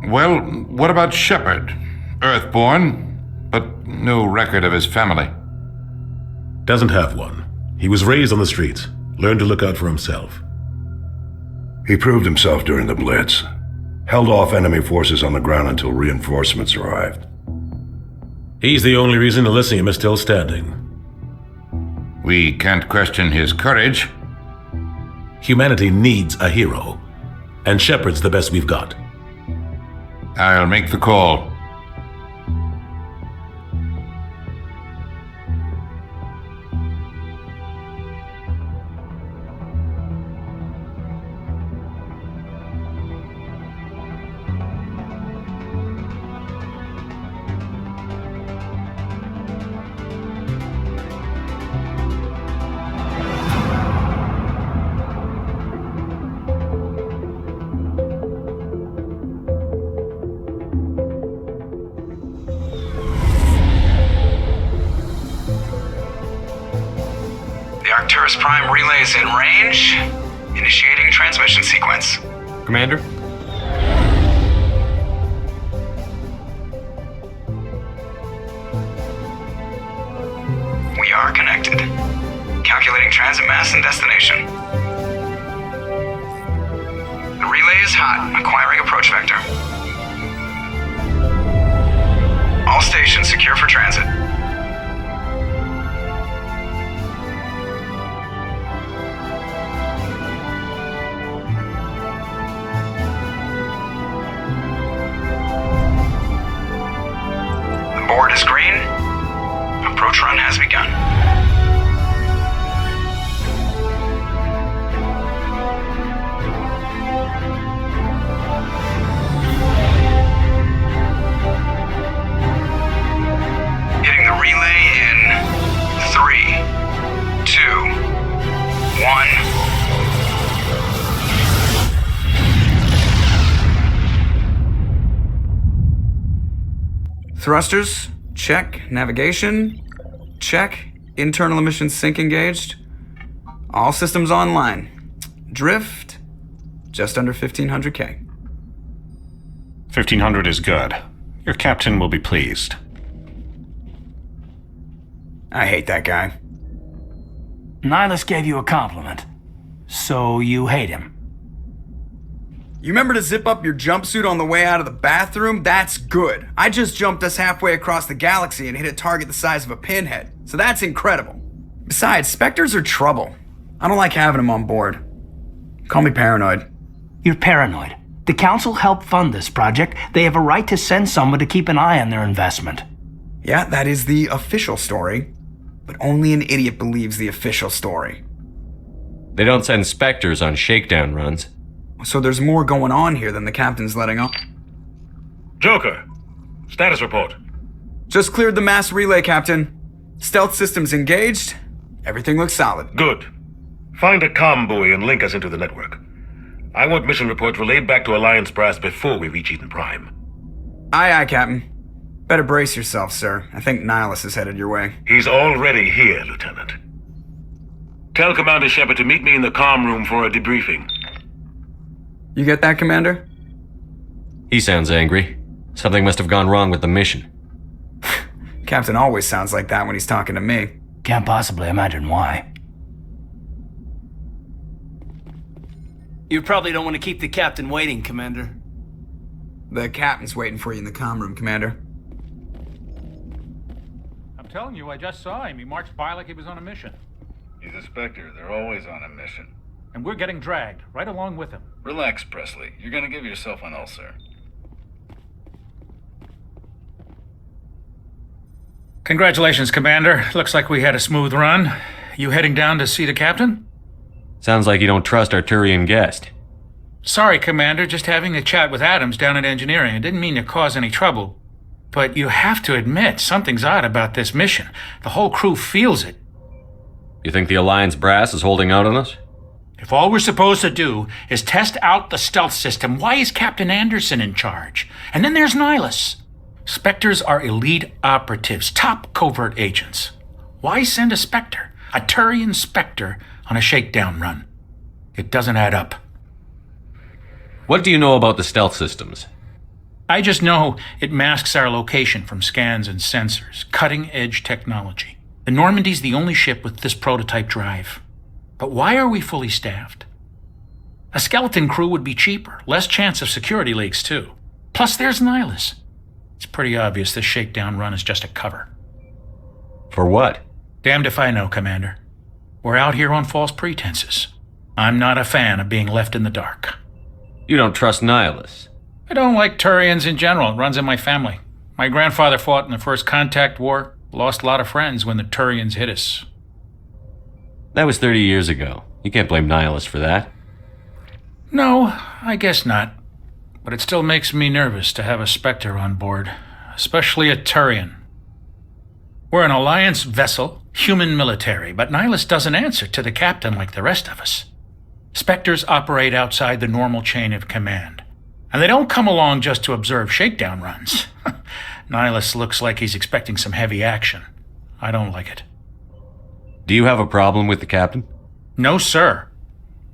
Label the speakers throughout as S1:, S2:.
S1: Well, what about Shepard? Earthborn, but no record of his family.
S2: Doesn't have one. He was raised on the streets, learned to look out for himself.
S3: He proved himself during the Blitz. Held off enemy forces on the ground until reinforcements arrived.
S2: He's the only reason Elysium is still standing.
S1: We can't question his courage.
S2: Humanity needs a hero, and Shepard's the best we've got.
S1: I'll make the call.
S4: Arcturus Prime relays in range. Initiating transmission sequence.
S5: Commander?
S4: We are connected. Calculating transit mass and destination. The relay is hot. Acquiring approach vector. All stations secure for transit. Board is green. Approach run has begun. Hitting the relay in 3, 2, 1. Thrusters, check. Navigation, check. Internal emissions sync engaged. All systems online. Drift, just under 1500K.
S6: 1500 is good. Your captain will be pleased.
S4: I hate that guy.
S7: Nihilus gave you a compliment. So you hate him.
S4: You remember to zip up your jumpsuit on the way out of the bathroom? That's good. I just jumped us halfway across the galaxy and hit a target the size of a pinhead. So that's incredible. Besides, Spectres are trouble. I don't like having them on board. Call me paranoid.
S7: You're paranoid. The Council helped fund this project. They have a right to send someone to keep an eye on their investment.
S4: Yeah, that is the official story. But only an idiot believes the official story.
S5: They don't send Spectres on shakedown runs.
S4: So there's more going on here than the captain's letting on.
S2: Joker, status report.
S4: Just cleared the mass relay, Captain. Stealth systems engaged. Everything looks solid.
S2: Good. Find a comm buoy and link us into the network. I want mission reports relayed back to Alliance Brass before we reach Eden Prime.
S4: Aye, aye, Captain. Better brace yourself, sir. I think Nihilus is headed your way.
S2: He's already here, Lieutenant. Tell Commander Shepard to meet me in the comm room for a debriefing.
S4: You get that, Commander?
S5: He sounds angry. Something must have gone wrong with the mission.
S4: Captain always sounds like that when he's talking to me.
S7: Can't possibly imagine why.
S8: You probably don't want to keep the captain waiting, Commander.
S4: The captain's waiting for you in the comm room, Commander.
S9: I'm telling you, I just saw him. He marched by like he was on a mission.
S10: He's a Spectre. They're always on a mission.
S9: And we're getting dragged, right along with him.
S10: Relax, Presley. You're gonna give yourself an ulcer.
S9: Congratulations, Commander. Looks like we had a smooth run. You heading down to see the captain?
S5: Sounds like you don't trust our Turian guest.
S9: Sorry, Commander. Just having a chat with Adams down at engineering. I didn't mean to cause any trouble. But you have to admit, something's odd about this mission. The whole crew feels it.
S5: You think the Alliance brass is holding out on us?
S9: If all we're supposed to do is test out the stealth system, why is Captain Anderson in charge? And then there's Nihilus. Spectres are elite operatives, top covert agents. Why send a Spectre, a Turian Spectre, on a shakedown run? It doesn't add up.
S5: What do you know about the stealth systems?
S9: I just know it masks our location from scans and sensors. Cutting-edge technology. The Normandy's the only ship with this prototype drive. But why are we fully staffed? A skeleton crew would be cheaper, less chance of security leaks, too. Plus, there's Nihilus. It's pretty obvious this shakedown run is just a cover.
S5: For what?
S9: Damned if I know, Commander. We're out here on false pretenses. I'm not a fan of being left in the dark.
S5: You don't trust Nihilus?
S9: I don't like Turians in general. It runs in my family. My grandfather fought in the First Contact War, lost a lot of friends when the Turians hit us.
S5: That was 30 years ago. You can't blame Nihilus for that.
S9: No, I guess not. But it still makes me nervous to have a Spectre on board, especially a Turian. We're an Alliance vessel, human military, but Nihilus doesn't answer to the captain like the rest of us. Spectres operate outside the normal chain of command. And they don't come along just to observe shakedown runs. Nihilus looks like he's expecting some heavy action. I don't like it.
S5: Do you have a problem with the captain?
S9: No, sir.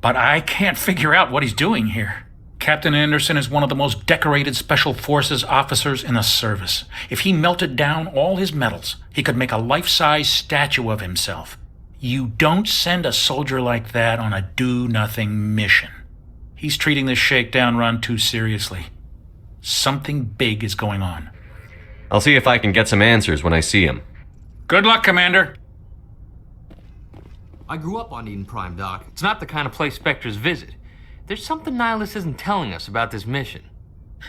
S9: But I can't figure out what he's doing here. Captain Anderson is one of the most decorated Special Forces officers in the service. If he melted down all his medals, he could make a life-size statue of himself. You don't send a soldier like that on a do-nothing mission. He's treating this shakedown run too seriously. Something big is going on.
S5: I'll see if I can get some answers when I see him.
S9: Good luck, Commander.
S11: I grew up on Eden Prime, Doc. It's not the kind of place Spectres visit. There's something Nihilus isn't telling us about this mission.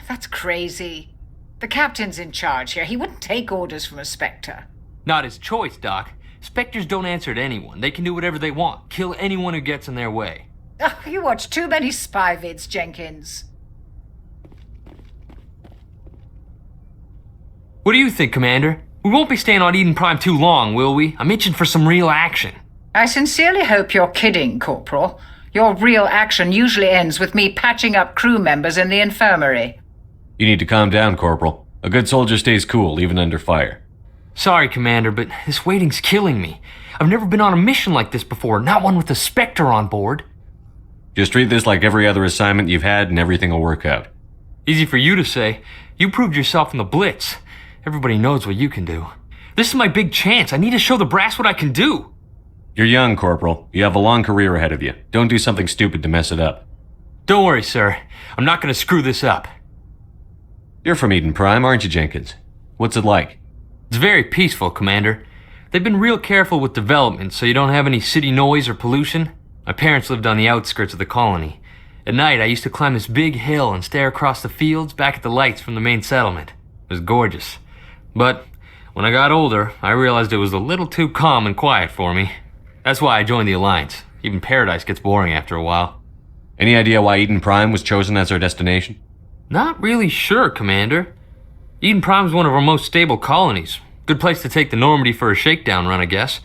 S12: That's crazy. The captain's in charge here. He wouldn't take orders from a Spectre.
S11: Not his choice, Doc. Spectres don't answer to anyone. They can do whatever they want. Kill anyone who gets in their way.
S12: Oh, you watch too many spy vids, Jenkins.
S11: What do you think, Commander? We won't be staying on Eden Prime too long, will we? I'm itching for some real action.
S12: I sincerely hope you're kidding, Corporal. Your real action usually ends with me patching up crew members in the infirmary.
S5: You need to calm down, Corporal. A good soldier stays cool, even under fire.
S11: Sorry, Commander, but this waiting's killing me. I've never been on a mission like this before, not one with a Spectre on board.
S5: Just treat this like every other assignment you've had and everything will work out.
S11: Easy for you to say. You proved yourself in the Blitz. Everybody knows what you can do. This is my big chance. I need to show the brass what I can do.
S5: You're young, Corporal. You have a long career ahead of you. Don't do something stupid to mess it up.
S11: Don't worry, sir. I'm not going to screw this up.
S5: You're from Eden Prime, aren't you, Jenkins? What's it like?
S11: It's very peaceful, Commander. They've been real careful with development, so you don't have any city noise or pollution. My parents lived on the outskirts of the colony. At night, I used to climb this big hill and stare across the fields back at the lights from the main settlement. It was gorgeous. But when I got older, I realized it was a little too calm and quiet for me. That's why I joined the Alliance. Even Paradise gets boring after a while.
S5: Any idea why Eden Prime was chosen as our destination?
S11: Not really sure, Commander. Eden Prime's one of our most stable colonies. Good place to take the Normandy for a shakedown run, I guess.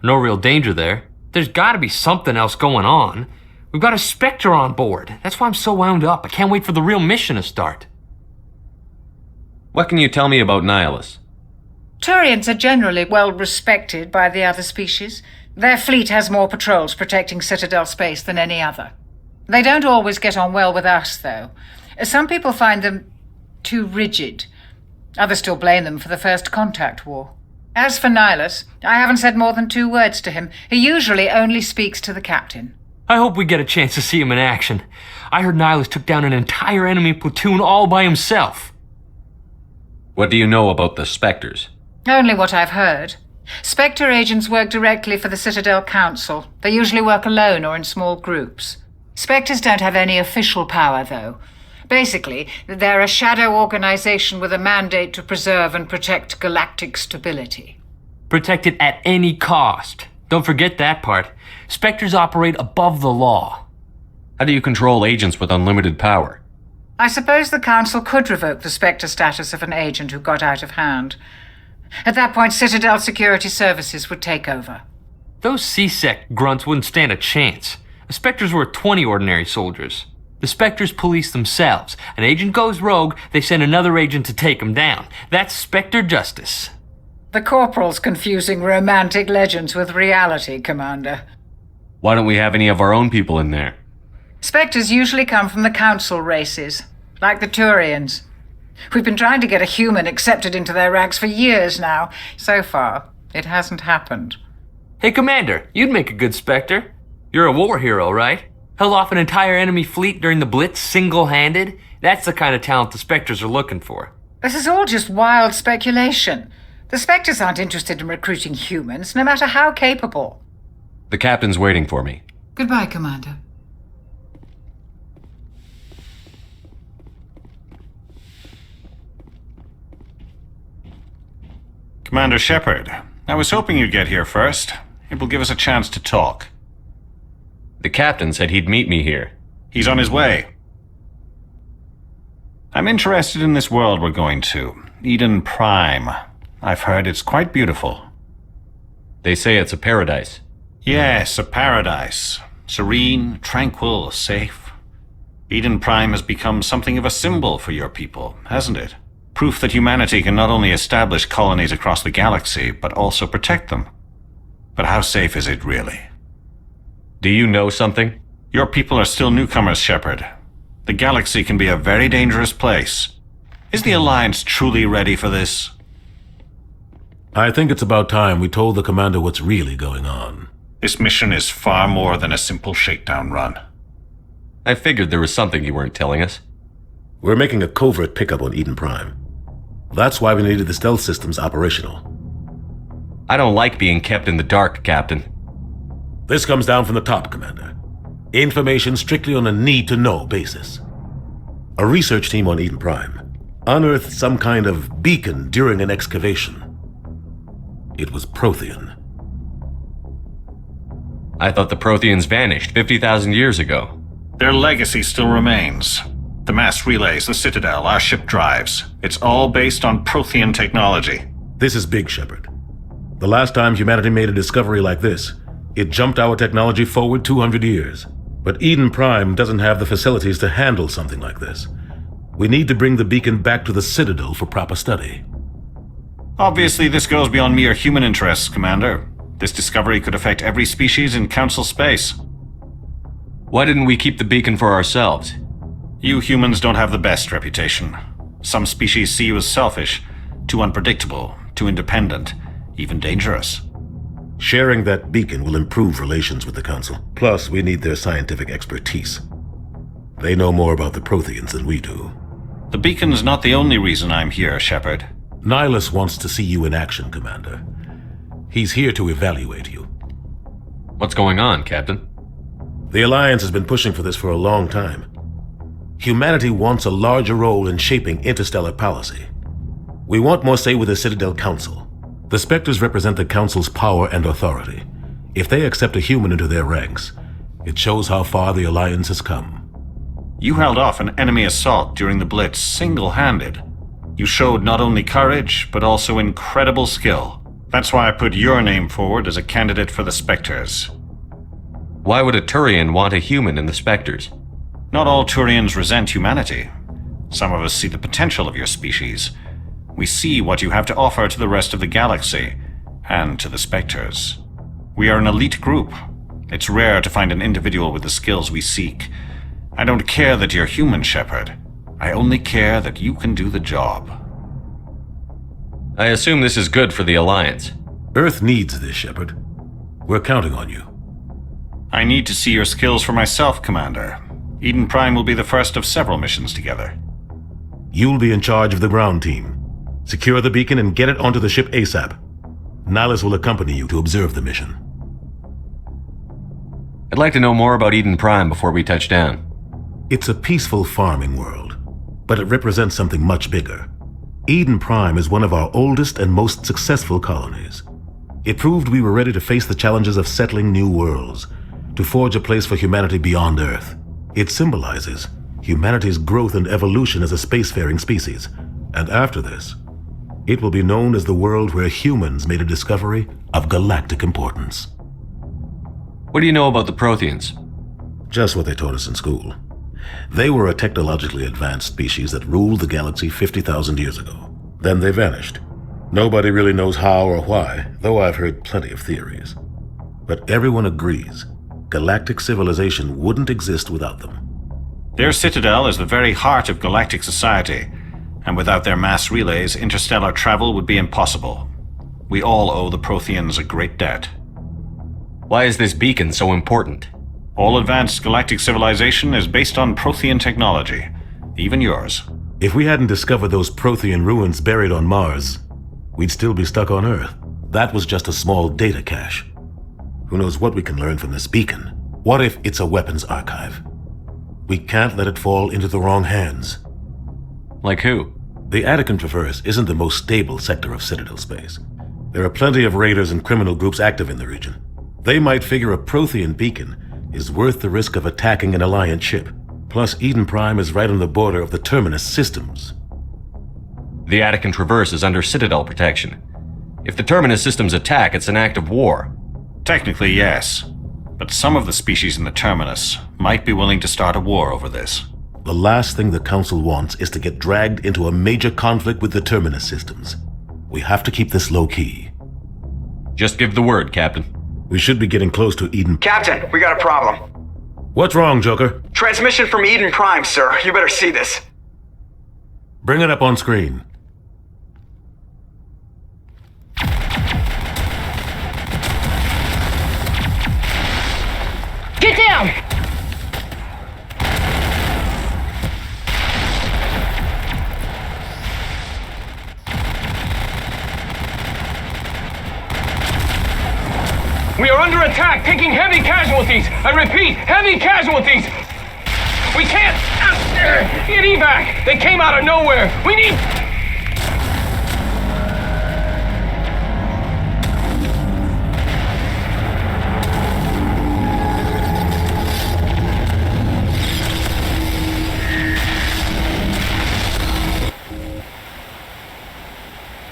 S11: No real danger there. There's gotta be something else going on. We've got a Spectre on board. That's why I'm so wound up. I can't wait for the real mission to start.
S5: What can you tell me about Nihilus?
S12: Turians are generally well respected by the other species. Their fleet has more patrols protecting Citadel space than any other. They don't always get on well with us, though. Some people find them too rigid. Others still blame them for the First Contact War. As for Nihilus, I haven't said more than 2 words to him. He usually only speaks to the captain.
S11: I hope we get a chance to see him in action. I heard Nihilus took down an entire enemy platoon all by himself.
S5: What do you know about the Spectres?
S12: Only what I've heard. Spectre agents work directly for the Citadel Council. They usually work alone or in small groups. Spectres don't have any official power, though. Basically, they're a shadow organization with a mandate to preserve and protect galactic stability.
S11: Protect it at any cost. Don't forget that part. Spectres operate above the law.
S5: How do you control agents with unlimited power?
S12: I suppose the Council could revoke the Spectre status of an agent who got out of hand. At that point, Citadel Security Services would take over.
S11: Those C-Sec grunts wouldn't stand a chance. The Spectres were 20 ordinary soldiers. The Spectres police themselves. An agent goes rogue, they send another agent to take him down. That's Spectre justice.
S12: The Corporal's confusing romantic legends with reality, Commander.
S5: Why don't we have any of our own people in there?
S12: Spectres usually come from the Council races, like the Turians. We've been trying to get a human accepted into their ranks for years now. So far, it hasn't happened.
S11: Hey, Commander, you'd make a good Spectre. You're a war hero, right? Held off an entire enemy fleet during the Blitz single-handed? That's the kind of talent the Spectres are looking for.
S12: This is all just wild speculation. The Spectres aren't interested in recruiting humans, no matter how capable.
S5: The captain's waiting for me.
S12: Goodbye, Commander.
S6: Commander Shepard, I was hoping you'd get here first. It will give us a chance to talk.
S5: The captain said he'd meet me here.
S6: He's on his way. I'm interested in this world we're going to, Eden Prime. I've heard it's quite beautiful.
S5: They say it's a paradise.
S6: Yes, a paradise. Serene, tranquil, safe. Eden Prime has become something of a symbol for your people, hasn't it? Proof that humanity can not only establish colonies across the galaxy, but also protect them. But how safe is it really?
S5: Do you know something?
S6: Your people are still newcomers, Shepard. The galaxy can be a very dangerous place. Is the Alliance truly ready for this?
S13: I think it's about time we told the Commander what's really going on.
S6: This mission is far more than a simple shakedown run.
S5: I figured there was something you weren't telling us.
S13: We're making a covert pickup on Eden Prime. That's why we needed the stealth systems operational.
S5: I don't like being kept in the dark, Captain.
S13: This comes down from the top, Commander. Information strictly on a need-to-know basis. A research team on Eden Prime unearthed some kind of beacon during an excavation. It was Prothean.
S5: I thought the Protheans vanished 50,000 years ago.
S6: Their legacy still remains. The mass relays, the Citadel, our ship drives. It's all based on Prothean technology.
S13: This is big, Shepard. The last time humanity made a discovery like this, it jumped our technology forward 200 years. But Eden Prime doesn't have the facilities to handle something like this. We need to bring the beacon back to the Citadel for proper study.
S6: Obviously, this goes beyond mere human interests, Commander. This discovery could affect every species in Council space.
S5: Why didn't we keep the beacon for ourselves?
S6: You humans don't have the best reputation. Some species see you as selfish, too unpredictable, too independent, even dangerous.
S13: Sharing that beacon will improve relations with the Council. Plus, we need their scientific expertise. They know more about the Protheans than we do.
S6: The beacon's not the only reason I'm here, Shepard.
S13: Nihilus wants to see you in action, Commander. He's here to evaluate you.
S5: What's going on, Captain?
S13: The Alliance has been pushing for this for a long time. Humanity wants a larger role in shaping interstellar policy. We want more say with the Citadel Council. The Spectres represent the Council's power and authority. If they accept a human into their ranks, it shows how far the Alliance has come.
S6: You held off an enemy assault during the Blitz single-handed. You showed not only courage, but also incredible skill. That's why I put your name forward as a candidate for the Spectres.
S5: Why would a Turian want a human in the Spectres?
S6: Not all Turians resent humanity. Some of us see the potential of your species. We see what you have to offer to the rest of the galaxy, and to the Spectres. We are an elite group. It's rare to find an individual with the skills we seek. I don't care that you're human, Shepard. I only care that you can do the job.
S5: I assume this is good for the Alliance.
S13: Earth needs this, Shepard. We're counting on you.
S6: I need to see your skills for myself, Commander. Eden Prime will be the first of several missions together.
S13: You'll be in charge of the ground team. Secure the beacon and get it onto the ship ASAP. Nihilus will accompany you to observe the mission.
S5: I'd like to know more about Eden Prime before we touch down.
S13: It's a peaceful farming world, but it represents something much bigger. Eden Prime is one of our oldest and most successful colonies. It proved we were ready to face the challenges of settling new worlds, to forge a place for humanity beyond Earth. It symbolizes humanity's growth and evolution as a spacefaring species, and after this, it will be known as the world where humans made a discovery of galactic importance.
S5: What do you know about the Protheans?
S13: Just what they taught us in school. They were a technologically advanced species that ruled the galaxy 50,000 years ago. Then they vanished. Nobody really knows how or why, though I've heard plenty of theories. But everyone agrees, galactic civilization wouldn't exist without them.
S6: Their citadel is the very heart of galactic society, And without their mass relays, interstellar travel would be impossible. We all owe the Protheans a great debt.
S5: Why is this beacon so important?
S6: All advanced galactic civilization is based on Prothean technology, even yours.
S13: If we hadn't discovered those Prothean ruins buried on Mars, we'd still be stuck on Earth. That was just a small data cache. Who knows what we can learn from this beacon? What if it's a weapons archive? We can't let it fall into the wrong hands.
S5: Like who?
S13: The Attican Traverse isn't the most stable sector of Citadel space. There are plenty of raiders and criminal groups active in the region. They might figure a Prothean beacon is worth the risk of attacking an Alliance ship. Plus, Eden Prime is right on the border of the Terminus systems.
S5: The Attican Traverse is under Citadel protection. If the Terminus systems attack, it's an act of war.
S6: Technically, yes. But some of the species in the Terminus might be willing to start a war over this.
S13: The last thing the Council wants is to get dragged into a major conflict with the Terminus systems. We have to keep this low-key.
S5: Just give the word, Captain.
S13: We should be getting close to Eden.
S4: Captain, we got a problem.
S13: What's wrong, Joker?
S4: Transmission from Eden Prime, sir. You better see this.
S13: Bring it up on screen.
S14: Get down!
S15: We are under attack, taking heavy casualties. I repeat, heavy casualties. We can't get evac. They came out of nowhere. We need...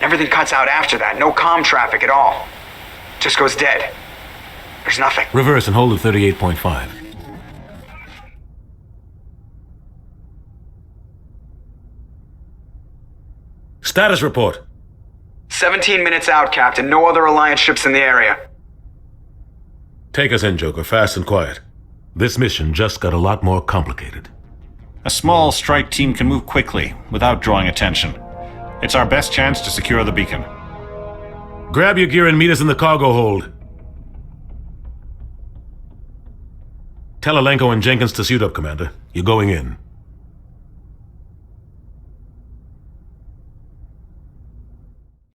S4: Everything cuts out after that. No comm traffic at all. Just goes dead. There's nothing.
S13: Reverse and hold at 38.5. Status report.
S4: 17 minutes out, Captain. No other Alliance ships in the area.
S13: Take us in, Joker, fast and quiet. This mission just got a lot more complicated.
S6: A small strike team can move quickly, without drawing attention. It's our best chance to secure the beacon.
S13: Grab your gear and meet us in the cargo hold. Tell Alenko and Jenkins to suit up, Commander. You're going in.